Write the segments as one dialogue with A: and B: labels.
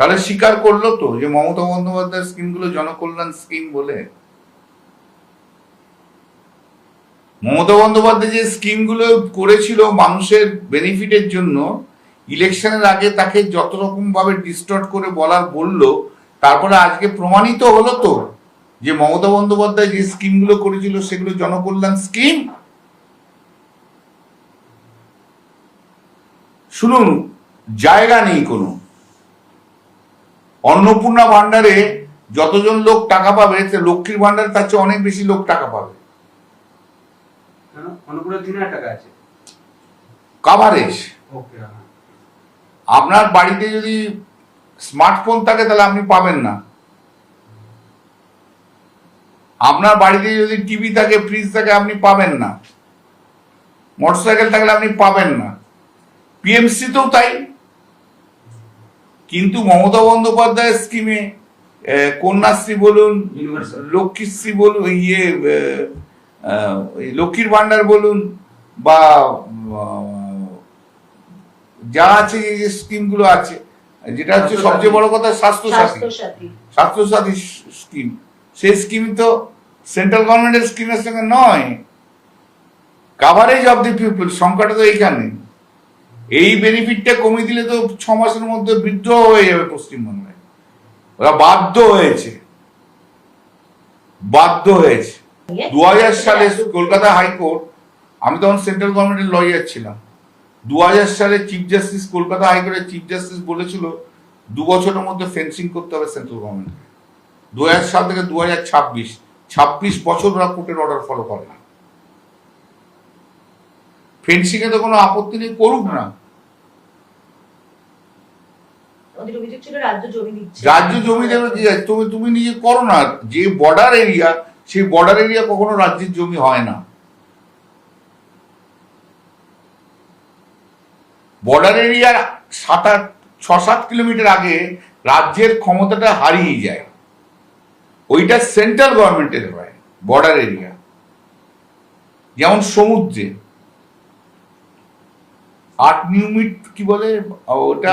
A: তাহলে স্বীকার করলো তো যে মমতা বন্দ্যোপাধ্যায়ের স্কিমগুলো জনকল্যাণ স্কিম বলে। মমতা বন্দ্যোপাধ্যায় যে স্কিমগুলো করেছিল মানুষের বেনিফিটের জন্য, ইলেকশনের আগে তাকে যত রকম ভাবে ডিস্টর্ট করে বললো, তারপরে আজকে প্রমাণিত হলো তো যে মমতা বন্দ্যোপাধ্যায় যে স্কিমগুলো করেছিল সেগুলো জনকল্যাণ স্কিম। শুনুন, জায়গা নেই কোনো। অন্নপূর্ণা ভান্ডারে যতজন লোক টাকা পাবে, লক্ষ্মীর ভান্ডারে তার চেয়ে অনেক বেশি লোক টাকা পাবে। কাভারেজ। আপনার বাড়িতে যদি স্মার্টফোন থাকে তাহলে আপনি পাবেন না। আপনার বাড়িতে যদি টিভি থাকে, ফ্রিজ থাকে, আপনি পাবেন না। মোটরসাইকেল থাকলে আপনি পাবেন না। পিএমসি তো তাই। কিন্তু মমতা বন্দ্যোপাধ্যায়ের স্কিমে কন্যাশ্রী বলুন, লক্ষ্মীশ্রী বলুন, লক্ষ্মীর ভান্ডার বলুন, বা যা আছে যে স্কিমগুলো আছে, যেটা হচ্ছে সবচেয়ে বড় কথা স্বাস্থ্যসাথী স্কিম, সেই স্কিম তো সেন্ট্রাল গভর্নমেন্টের স্কিমের সঙ্গে নয়। কাভারেজ অফ দি পিপল, সংখ্যাটা তো এইখানে। এই বেনিফিটটা কমিয়ে দিলে তো 6 মাসের মধ্যে বিদ্রোহ হয়ে যাবে পশ্চিমবঙ্গে। ওরা বাধ্য হয়েছে। 2000 সালে কলকাতা হাইকোর্ট, আমি তখন সেন্ট্রাল গভর্নমেন্টের লয়ার ছিলাম, 2000 সালে চিফ জাস্টিস, কলকাতা হাইকোর্টের চিফ জাস্টিস বলেছিল 2 বছরের মধ্যে ফেন্সিং করতে হবে সেন্ট্রাল গভর্নমেন্টকে। 2000 সাল থেকে 2026 বছর ওরা কোর্টের অর্ডার ফলো করে না। ফেন্সিং এ তো কোনো আপত্তি নেই, করুক না। রাজ্য জমি দেবে কি? তুমি নিজে করো না। যে বর্ডার এরিয়া, সেই বর্ডার এরিয়া কখনো রাজ্যের জমি হয় না। বর্ডার এরিয়ার 6-7 কিলোমিটার আগে রাজ্যের ক্ষমতাটা হারিয়ে যায়। ওইটা সেন্ট্রাল গভর্নমেন্টের হয় বর্ডার এরিয়া। যেমন সমুদ্রে 8 নিউমিট কি বলে ওটা,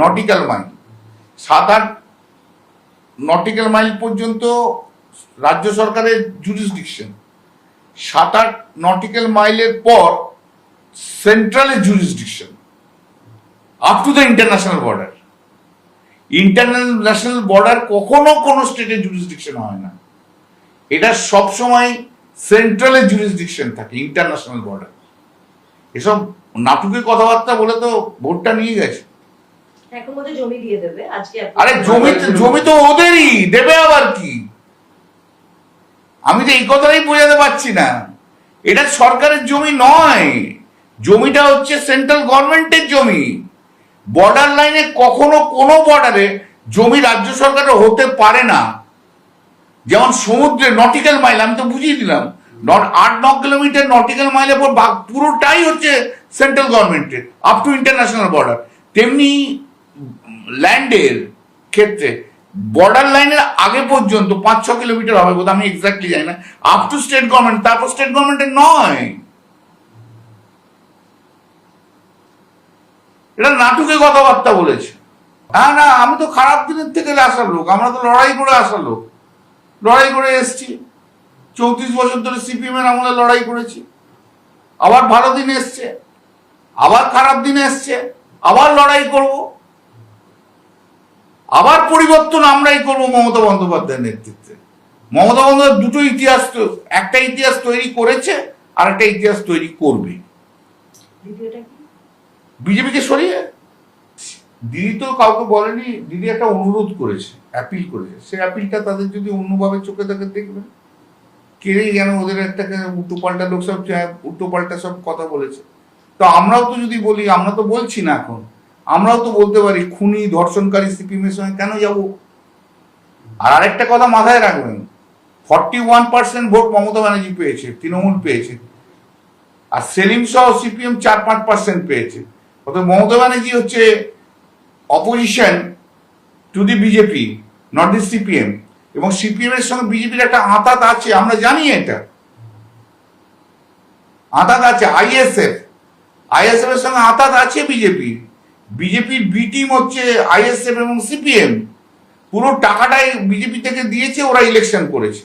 A: নটিক্যাল মাইল, 7-8 নটিক্যাল মাইল পর্যন্ত রাজ্য সরকারের জুরিসডিকশন। 7-8 নটিক্যাল মাইলের পর সেন্ট্রালের jurisdiction up to the international border. International border কখনো কোনো স্টেটের জুরিসডিকশন হয় না। এটা সবসময় সেন্ট্রালের জুরিসডিকশন থাকে, ইন্টারন্যাশনাল বর্ডার। এসব নাটকের কথাবার্তা বলে তো ভোটটা নিয়ে গেছে। আরে জমি তো ওদেরই দেবে, আবার কি? আমি তো এই কথাটাই বোঝাতে পারছি না। এটা সরকারের জমি নয়, জমিটা হচ্ছে সেন্ট্রাল গভর্নমেন্টের জমি। বর্ডার লাইনে কখনো কোনো বর্ডারে জমি রাজ্য সরকারের হতে পারে না। যেমন সমুদ্রে নটিক্যাল মাইল, আমি তো বুঝিয়ে দিলাম, 8-9 কিলোমিটার নটিক্যাল মাইলের পর পুরোটাই হচ্ছে সেন্ট্রাল গভর্নমেন্টের আপ টু ইন্টারন্যাশনাল বর্ডার। তেমনি ল্যান্ডের ক্ষেত্রে বর্ডার লাইনের আগে পর্যন্ত 5-6 কিলোমিটার হবে বোধ, আমি এক্স্যাক্টলি জানি না, আপ টু স্টেট গভর্নমেন্ট, তারপর স্টেট গভর্নমেন্টের নয়। এটা নাটকের কথাবার্তা বলেছে। হ্যাঁ, না, আমি তো খারাপ দিনের থেকে আসার লোক, আমরা তো লড়াই করে আসার লোক, লড়াই করে এসছি। 34 বছর ধরে সিপিএম এর আমলে লড়াই করেছি। আবার ভালো দিন এসছে, আবার খারাপ দিন এসছে, আবার লড়াই করব, আবার পরিবর্তন আমরাই করব মমতা বন্দ্যোপাধ্যায়ের নেতৃত্বে। মমতা বন্দ্যোপাধ্যায় দুটো ইতিহাস, একটা ইতিহাস তৈরি করেছে আর একটা ইতিহাস তৈরি করবে। বিজেপিকে সরিয়ে দিদি তো কাউকে বলেনি, দিদি একটা অনুরোধ করেছে, অ্যাপিল করেছে। সেই অ্যাপিলটা তাদের যদি অন্যভাবে চোখে দেখে দেখবেন। কে যেন ওদের একটা উল্টোপাল্টা লোক সব উল্টোপাল্টা সব কথা বলেছে। তো আমরাও তো যদি বলি, আমরা তো বলছি না এখন, আমরাও তো বলতে পারি খুনি ধর্ষণকারী সিপিএম এর সঙ্গে কেন যাব? আর আরেকটা কথা মাথায় রাখবেন, 41% ভোট মমতা ব্যানার্জি পেয়েছে, তৃণমূল পেয়েছে, আর সেলিম সহ সিপিএম 4-5% পেয়েছে। অর্থাৎ মমতা ব্যানার্জি হচ্ছে opposition to the BJP, not the CPM. এবং সিপিএম এর সঙ্গে বিজেপির একটা আঁতাত আছে, আমরা জানি এটা আঁতাত আছে। আইএসএফ এর সঙ্গে আঁতাত আছে বিজেপি, বিজেপির বি টিম হচ্ছে আইএসএফ এবং সিপিএম, পুরো টাকাটাই বিজেপি থেকে দিয়েছে, ওরা ইলেকশন করেছে।